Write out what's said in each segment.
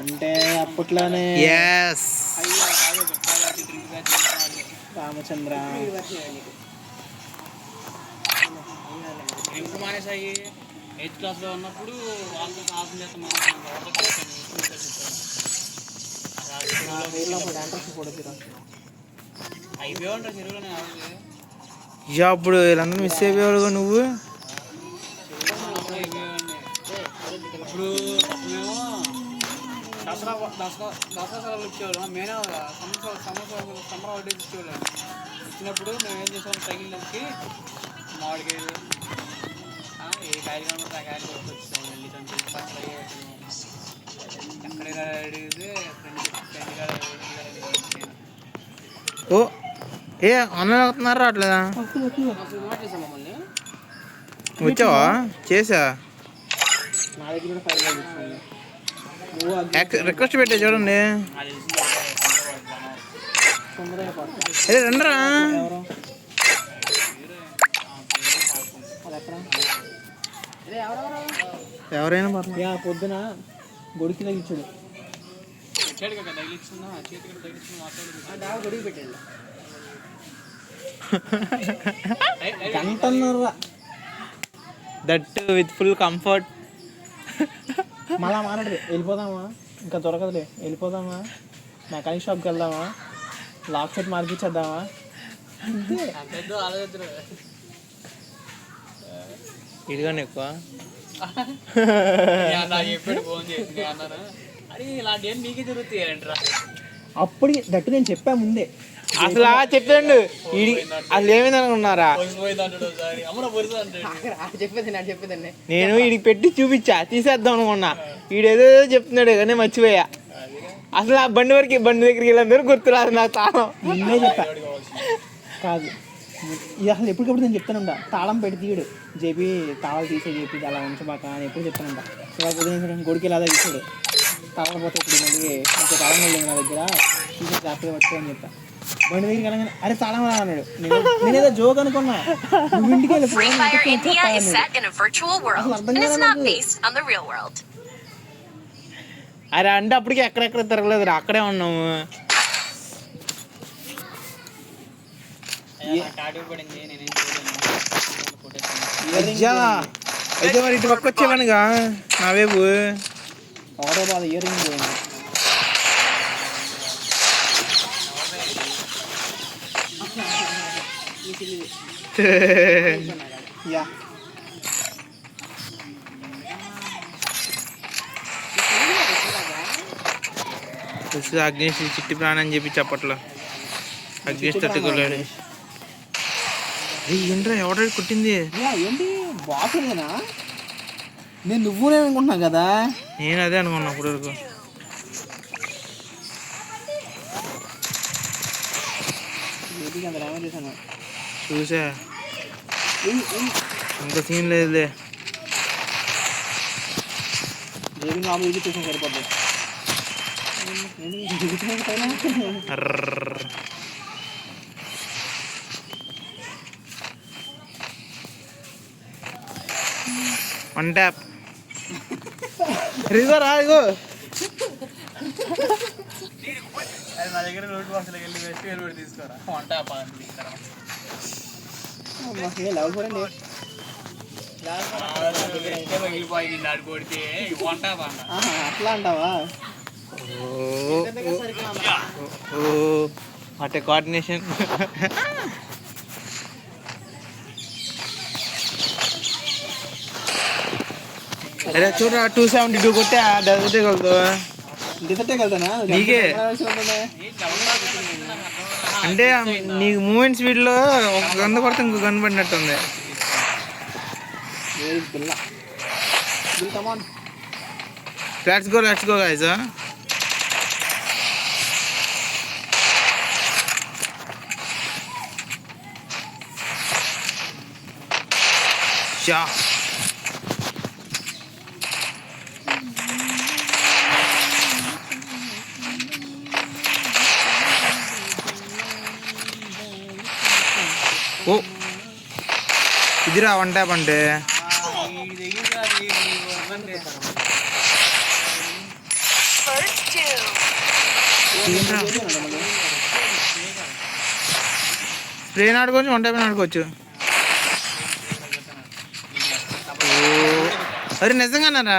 అంటే అప్పట్లోనే రామచంద్ర ఎప్పుడు మానేసాయి 8th క్లాస్లో ఉన్నప్పుడు వాళ్ళతో సాహసం చేస్తాం అయిపోయాడు చెరువులోనే. అప్పుడు వీళ్ళందరూ మిస్ అయిపోయాడుగా నువ్వు. ఇప్పుడు మేము దసరా సెలవులు ఇచ్చేవాళ్ళం. మేనే సమ్మర్ హాలిడేస్ ఇచ్చేవాళ్ళం. ఇచ్చినప్పుడు మేము ఏం చేసాం, సైకిల్ నుంచి మామిడికాయలు ఏ కాయలు కనబడితే ఆ కాయలు వచ్చేసాం. వెళ్ళి ఎక్కడైనా అడిగితే ఓ ఏ అన్న అవుతున్నారా అట్లేదా మమ్మల్ని వచ్చావా చేసా నా దగ్గర రిక్వెస్ట్ పెట్టే చూడండి. అదే రండిరా. ఎవరైనా పొద్దున గొడికి తగ్గించాడు. గొడికి పెట్టాడు గంటన్నర. That with full comfort. మళ్ళా మాట్లాడదు, వెళ్ళిపోదామా, ఇంకా దొరకదులే, వెళ్ళిపోదామా, మెకానిక్ షాప్కి వెళ్దామా, లాక్ సెట్ మార్పించేద్దామా. ఇదిగానే ఎక్కువ అప్పటికి దట్టు నేను చెప్పా ముందే. అసలు చెప్పండు అసలు ఏమైంది అనుకున్నారా, చెప్పేదండి నేను వీడికి పెట్టి చూపించా తీసేద్దాం అనుకున్నా. వీడేదో చెప్తున్నాడు కానీ మర్చిపోయా. అసలు ఆ బండి దగ్గరికి వెళ్ళందరూ గుర్తురాదు నాకు. తాళం నిన్నే చెప్పా కాదు, ఇది అసలు ఎప్పటికప్పుడు నేను చెప్తానుండా. తాళం పెట్టి తీయడు జేపీ, తాళాలు తీసే జేపీ అలా ఉంచబాక అని ఎప్పుడు చెప్తానుండా. ఇవాళ గొడికి ఇలా తీసాడు, తాళం పోతే ఇప్పుడు మళ్ళీ ఇంకో తాళం వెళ్ళింది నా దగ్గర, తీసే జాగ్రత్తగా పట్టుకో అని చెప్పా. బండి దగ్గరికి వెళ్ళగానే అరే తాళం రా అన్నాడు. నేనేదో జోక్ అనుకున్నా. నువ్వు ఇంటికి వెళ్ళి అరే అంటే అప్పటికి ఎక్కడెక్కడ తిరగలేదు, అక్కడే ఉన్నాము. అయితే మరి ఇటు పక్క వచ్చేవానుగా నా వైపు. ఒకటో బాధ ఇయర్ రింగ్ పోయింది. అగ్నేష్ చిట్టి ప్రాణం అని చెప్పి చెప్పట్లో అగ్నేష్ తట్టుకోలేడు. ఏంట్రా ఎవడ కుట్టింది? ఏంటి బాసులేనా? నేను నువ్వునే అనుకుంటున్నా కదా. నేను అదే అనుకున్నా అప్పటి వరకు. చూసా అంత సీన్ లేదులే. సరిపోద్ది. వన్ ట్యాప్ రిజర్ ఆగో. నా దగ్గర రోడ్ బాక్స్లోకి వెళ్ళి వెస్ట్ వెళ్ళి తీసుకోరా. వన్ ట్యాప్ అట్లా అంటావా? అంటే కోఆర్డినేషన్. అరే చూడరా 272 కొట్టే వెళ్తానా నీకే. అంటే నీకు మూమెంట్ స్పీడ్లో ఒక గంద కొడితే ఇంకో గన్ పడినట్టుంది. Let's go guys. షా ఓ ఇదిరా వన్ ట్యాప్ అంటే. స్ప్రే ఆడుకోవచ్చు, వన్ టైప్ ఆడుకోవచ్చు. అరే నిజంగానారా?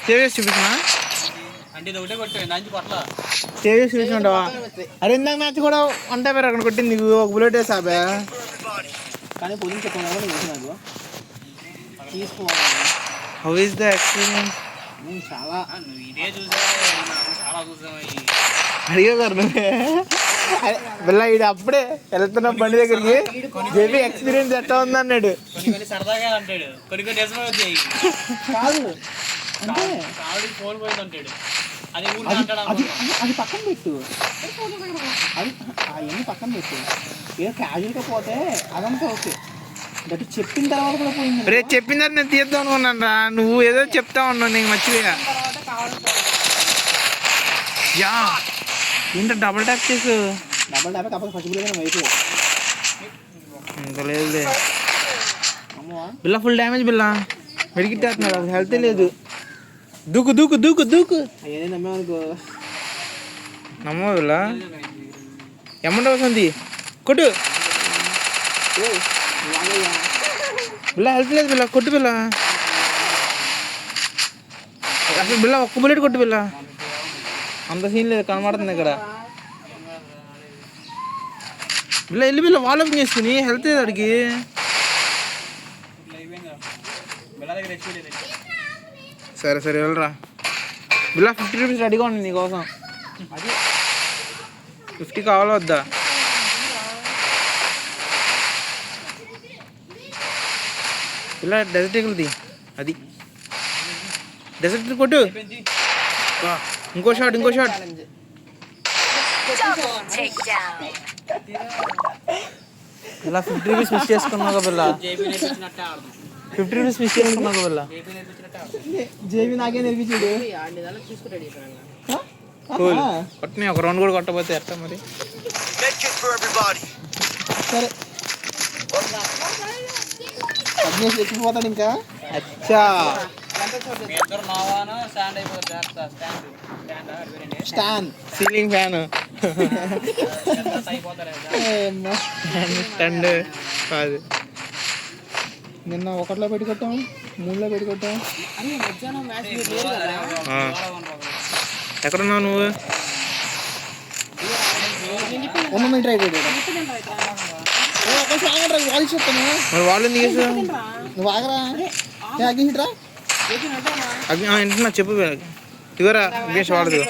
సేవ్ చేసి చూపించనా? అంటే ఇది ఒకటే కొట్టు, నంచి కొట్టలా. సేవ్ చేసి చూపించమంటావా? అరే ఇందాక మ్యాచ్ కూడా వన్ టైప్ అక్కడ కొట్టింది, నీకు ఒక బుల్లెట్ వేసాబే. కానీ పొజిషన్ చెప్పకుండా కూడా వేసి నాకు తీసుకోవాలి. How is the experience? నేను చాలా నువ్వు ఇదే చూసావా? చాలా చూసావా? అడిగా సార్ నువ్వే బిల్లా ఇది అప్పుడే వెళ్తున్నా బండి దగ్గరికి జేబీ ఎక్స్పీరియన్స్ ఎట్లా ఉంది అన్నాడు. కొన్ని సరదాగా అంటాడు, కొన్ని నిజమే వచ్చాయి. కాదు అంటే ఆవిడ ఫోన్ పోయింది అంటాడు. అది ఊరికి అది అంటాడు. అది అది పక్కన పెట్టు, అది అవన్నీ పక్కన పెట్టు. ఏదో క్యాజువల్గా పోతే అదంతా ఓకే, బట్ చెప్పిన తర్వాత కూడా పోయింది. రేపు చెప్పిన తర్వాత నేను తీద్దాం అనుకున్నాను రా, నువ్వు ఏదో చెప్తా ఉన్నావు, నీకు మర్చిపోయా. యా ఏంటో డబుల్ ట్యాప్ చేసు. డబల్ డాబే కాకపోతే ఫస్ట్ బిల్ వైపు ఇంకా లేదులే. అమ్మవా బిల్లా ఫుల్ డ్యామేజ్ బిల్లా, మెడికిట్టేస్తున్నాడు, అసలు హెల్త్ లేదు. దూకు దూకు దూకు దూకు. ఏదైనా నమ్మేమనుకో నమ్మో బిల్లా, ఎమ్మంటే వస్తుంది కొట్టు బిల్లా, హెల్త్ లేదు బిల్లా, కొట్టు బిల్లా. అసలు బిల్లా ఒక్క బుల్లెట్ కొట్టు బిల్లా, అంత సీన్ లేదు, కనబడుతుంది ఇక్కడ. బిల్లా వెళ్ళి బిల్లా వాల్ ఓపెన్ చేసుకుని, హెల్త్ లేదు అడిగి. సరే సరే వెళ్ళరా బిల్లా. 50 రూపీస్ రెడీగా ఉంది నీకోసం. అది 50 కావాలా వద్దా? ఇలా డెజర్ట్ ఎగులుది, అది డెజర్ట్ కొట్టు. ఇంకో షాట్, ఇంకో షాట్. ఇలా 50 రూపీస్ మిస్ చేసుకున్నావు బిల్లా, 50 రూపీస్ మిస్ చేసుకున్నావు బిల్లా. జేబీ నాకే నేర్పించాడు. కొట్టిన ఒక రౌండ్ కూడా కొట్టకపోతే ఎట్లా మరి? సరే అగ్నేష్ ఎక్కిపోతాడు ఇంకా. అచ్చా స్టాన్ సీలింగ్ ఫ్యాన్ స్టాండ్ కాదు. నిన్న 1లో పెట్టి కొట్టాము, 3లో పెట్టి కొట్టాము. ఎక్కడున్నావు నువ్వు? 1 మినిట్ రైట్ వాళ్ళు చెప్తాను. మరి వాళ్ళు ఎందుకు చేసావు? నువ్వు ఆగరా, అగ్నిరా ఇంటున్నా చెప్పు ఇవరా విష్ వాడదు.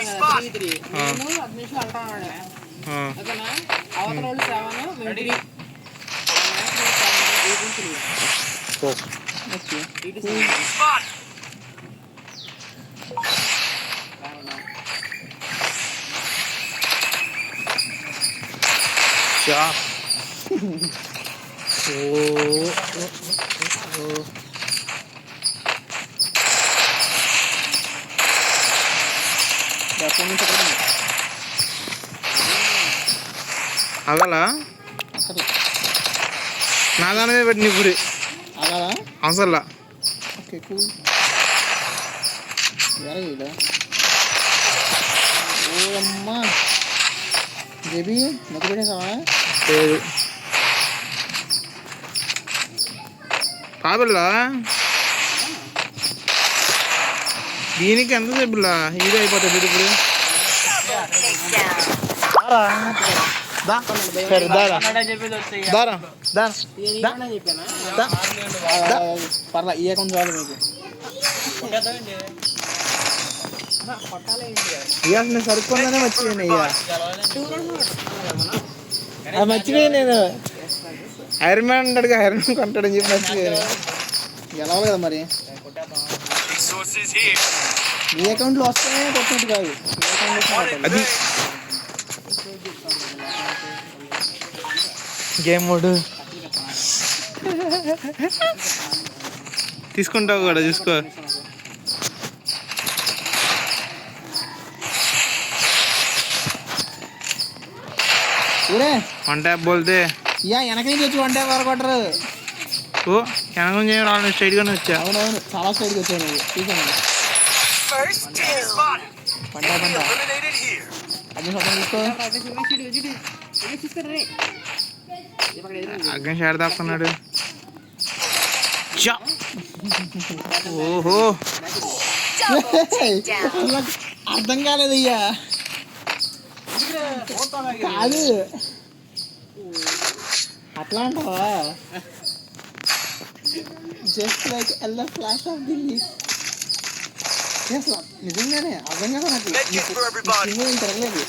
అగలా నా దాని మీద పెట్టిన ఇప్పుడు ఆగాలా అవసరంలా. Okay cool. ఓ అమ్మా జేబీ మొక్క పెట్టేసావా? లేదు కాబల్లా, దీనికి ఎంత సేపులా ఇది అయిపోతుంది ఇప్పుడు. సరే దారా దారా పర్లా ఈ అకౌంట్ చాలు మీకు. నేను సరుకుందనే మర్చిపోయాను అయ్యా, అది మర్చిపోయాను నేను. ఐరన్ మ్యాన్ అంటాడు, ఐరన్ మ్యాన్ కొంటాడని చెప్పి మర్చిపోయాను. గెలవాలి కదా మరి, ఈ అకౌంట్లో వస్తేనే కొట్టినట్టు కాదు, అది గేమ్ మోడ్ తీసుకుంటావు కూడా చూసుకో. ఊరే వన్ ట్యాప్ బోల్తే యా వెనక నుంచి వచ్చి 1 టైప్ వరకు కొట్టరు. ఓ క్షణం చేయడం స్ట్రైట్గానే వచ్చా. అవునవును చాలా స్ట్రైట్గా వచ్చాయి నువ్వు చూసాను. పంట అది సొంతం తీసుకో. అగ్ని షాడ్ దాక్కున్నాడు. ఓహో అర్థం కాలేదయ్యా. కాదు అట్లా అంటావా? Just like yellow flash of the leaf. నిజంగానే అర్థం కదా నాకు. తిరగలేదు.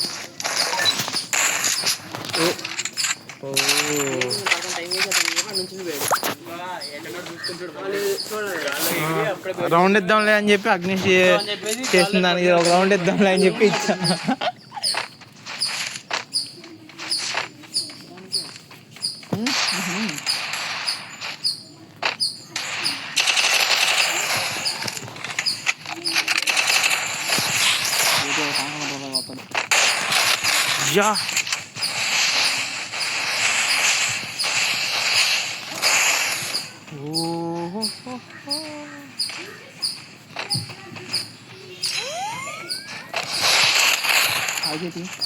రౌండ్ ఇద్దాంలే అని చెప్పి అగ్నిష్ చేసిన దానికి ఒక రౌండ్ ఇద్దాంలే అని చెప్పి ఇచ్చా. యా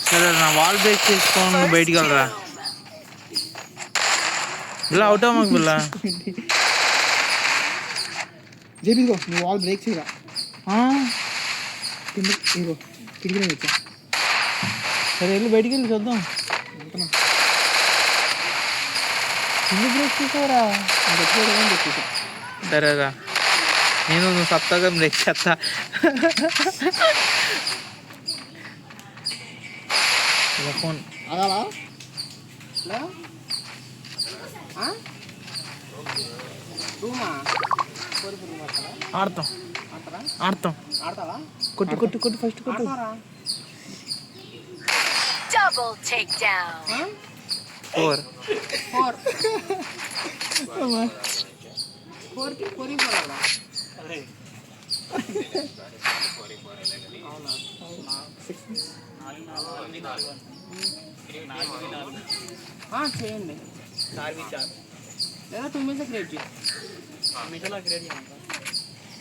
సరే నా వాల్ బ్రేక్ చేసుకొని బయటికి వెళ్ళరా. ఇలా అవుట్ అవ్వ మాకు పిల్ల. జేబీగో నువ్వు వాల్ బ్రేక్ చేయరా. ఇగో కిటికీ వచ్చా. సరే వెళ్ళి బయటికి వెళ్ళి చూద్దాం. ఎందుకు బ్రేక్ చేసావరా? సరేరా నేను నువ్వు సత్తాగా బ్రేక్ చేస్తా. ఫోన్ అదాలా ఆడతాం ఆడతాం. కొట్టు కొట్టు కొట్టు ఫస్ట్ కొట్టు. Double takedown. 4 చేయండి లేదా 2 minutes క్రియేట్ చేయి.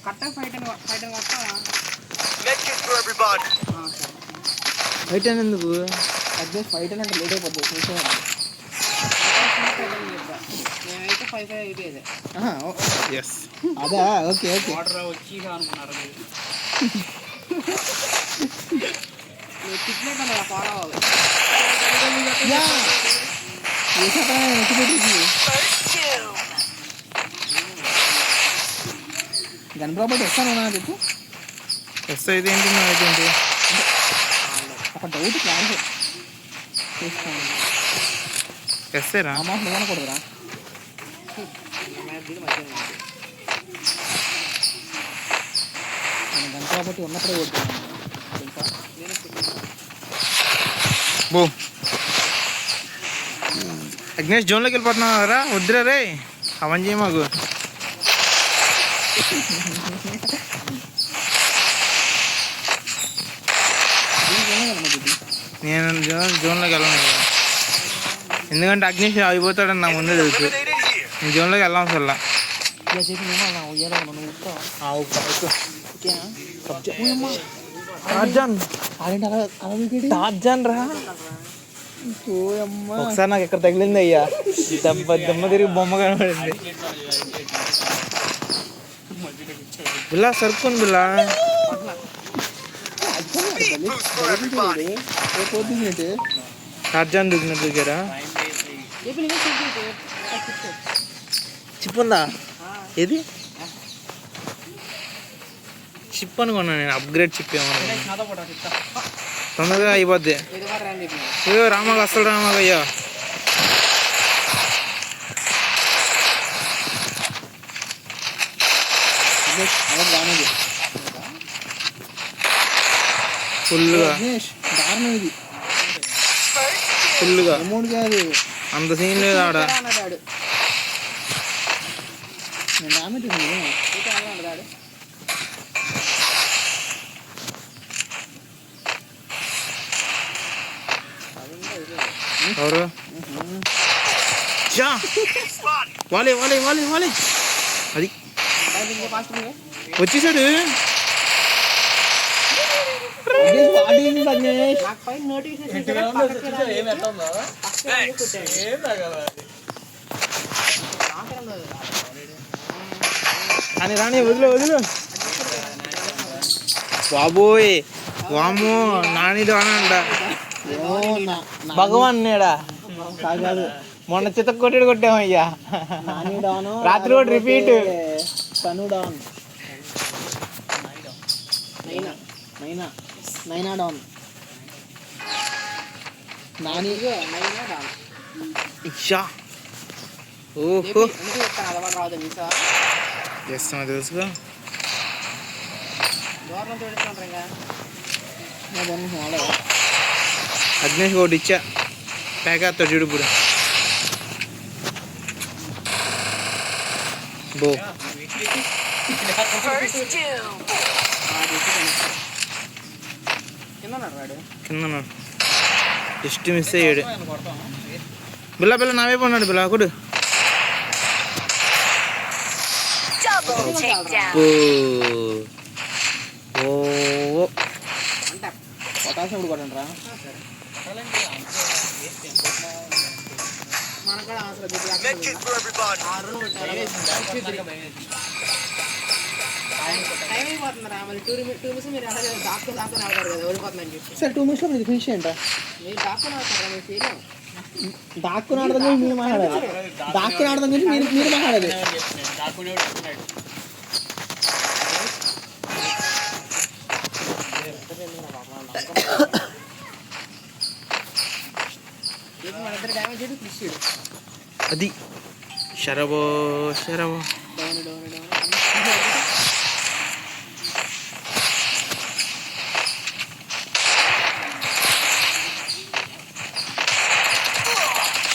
కరెక్ట్గా ఫైట్ అని బయట ఎందుకు అడ్జస్ట్ ఫైట్ అని అంటే లేట్ అయిపోతుంది చూసేవాడు. నేనైతే 5 అయిపోయేది. ఎస్ అదా ఓకే ఓకే. వాటర్ వచ్చి అనుకున్నారు టిక్లెట్ అని ఫాలో అవ్వాలి. గణపతి వస్తాను చెప్పు. ఎస్ అయితే ఏంటి అయితే ఏంటి ఒక డౌట్ క్లారిఫై చేసుకోండి. ఎస్సేరా అమౌంట్ నువ్వు అనకూడదురా. నేను గణపతి ఉన్నప్పుడే కొడుతున్నాను తెలుసా. బో అగ్నేష్ జోన్లోకి వెళ్ళిపోతున్నారా? వద్దురా రే అవన్ చేయి మాకు. నేను జోన్లోకి వెళ్ళను కదా, ఎందుకంటే అగ్నేష్ అయిపోతాడని నా ముందే తెలుసు. నేను జోన్లోకి వెళ్ళాం అసలు. టార్జాన్ రా ఒకసారి నాకు ఎక్కడ తగిలింది అయ్యా. దెమ్మ తిరిగి బొమ్మ కనబడింది. బిల్లా సరుకుని బిల్లా టార్జాన్ దిగినట్టు దిగారా? చిప్ ఉందా? ఏది చిప్ అనుకున్నా నేను, అప్గ్రేడ్ చిప్ ఏమన్నా తొందరగా అయిపోద్ది. అయ్యో రామాగ అసలు రామాగ అయ్యా. ఫుల్గా అమౌంట్ కాదు అంత సీన్ లేదు ఆడ. ఎవరు? వాలి వాలి వాలి వాలి వచ్చేసాడు. అని రాని వదిలే వదిలే. బాబోయ్ వామో నానిడు అని అంట. భగవాన్ నేడా కాదు మొన్న చిత్త కొట్టి కొట్టామయ్యా. నాని డాన్ రాత్రి కూడా రిపీట్. తను డాన్ నైనా నైనా డాన్ నాని నైనా డాన్. ఇచ్చా ఓహో చేస్తున్నా తెలుసుగా. అగ్నేష్ ఒకటి ఇచ్చా ప్యాకేస్తాడు చూడు ఇప్పుడు. బో First two. కింద జస్ట్ మిస్ అయ్యాడు. బిల్లా బిల్ల నా వైపు ఉన్నాడు. బిల్లా కొడు. Double takedown. ఓ పొటాషియం కూడా కొట్టండి రా. సరే 2 minutes మీరు ఫినిష్ చేయండి. దాక్కుని ఆడదాం గురించి మీరు మాట్లాడాలి. దాక్కుని ఆడదాం గురించి మీరు మాట్లాడాలి. అది శరబో శరబో.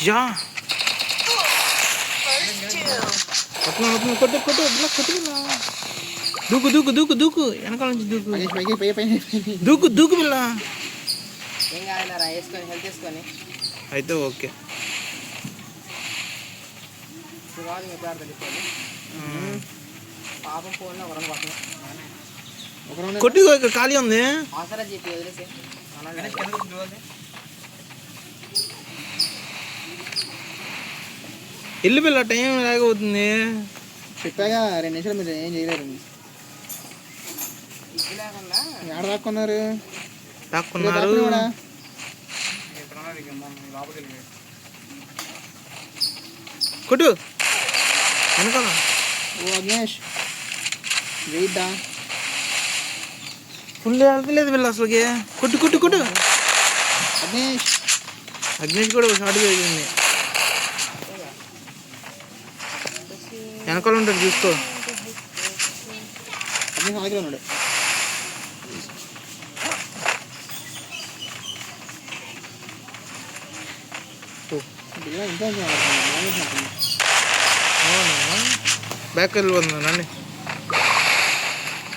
యా కొట్టు కొట్టు కొట్టు. దూకు దూకు దూకు దూకు వెనకాల నుంచి దూకు దూకు దూకు పిల్ల. అయితే ఓకే. కొట్టి ఇక్కడ ఖాళీ ఉంది. ఇల్లు పిల్ల టైం లేకపోతుంది. చెప్పాగా 2 నిమిషాలు మీరు ఏం చేయలేరు. ఎక్కడ దాక్కున్నారు? దాక్కున్నారు. కొట్టు వెనకాల. ఓ అగ్నేష్ వెయిట్ ఫుల్ వెళ్తలేదు వీళ్ళు అసలుకి. కొట్టు కొట్టు కొట్టు. అగ్నేష్ అగ్నేష్ కూడా షార్ట్ జరిగింది. వెనకాల ఉంటాడు చూసుకో. అగ్నేష్ ఆగిలో ఉన్నాడు. ఇంకా బ్యాక్ వెళ్ళిపోతుంది రండి.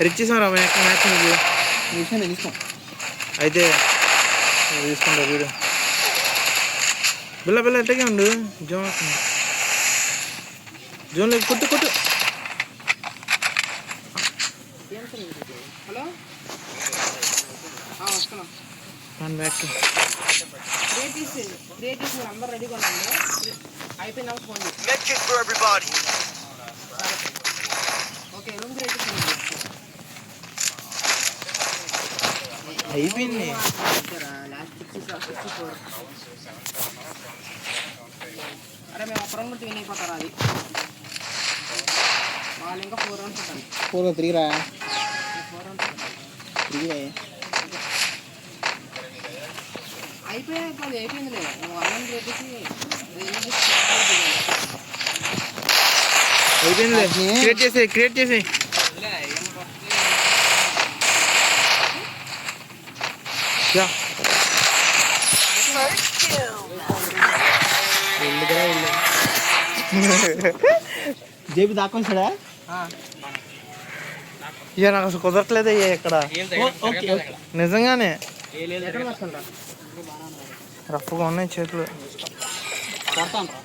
రిచ్చేసాం రా మ్యాచ్ నీకు. తీసుకో అయితే తీసుకుంటా వీడు. బిల్ల బిల్ల ఎట్టగే ఉండు. జోన్ వస్తుంది. జోన్లో కొట్టు కొట్టు. బ్యాక్ అయిపోయింది. అరే మేము అప్పుడు కూడా విన్ అయిపోతారా? అది వాళ్ళు ఇంకా 4 rounds ఉంటారు. 4 3 రా 4 rounds 3 అయిపోయిందిలే. అయిపోయిందిలే. క్రియేట్ చేసి జేబీ దాక్కొచ్చాడా? ఇక నాకు అసలు కుదరట్లేదు ఇక్కడ. నిజంగానే రఫ్గా ఉన్నాయి చేతులు. కొడతాను రా.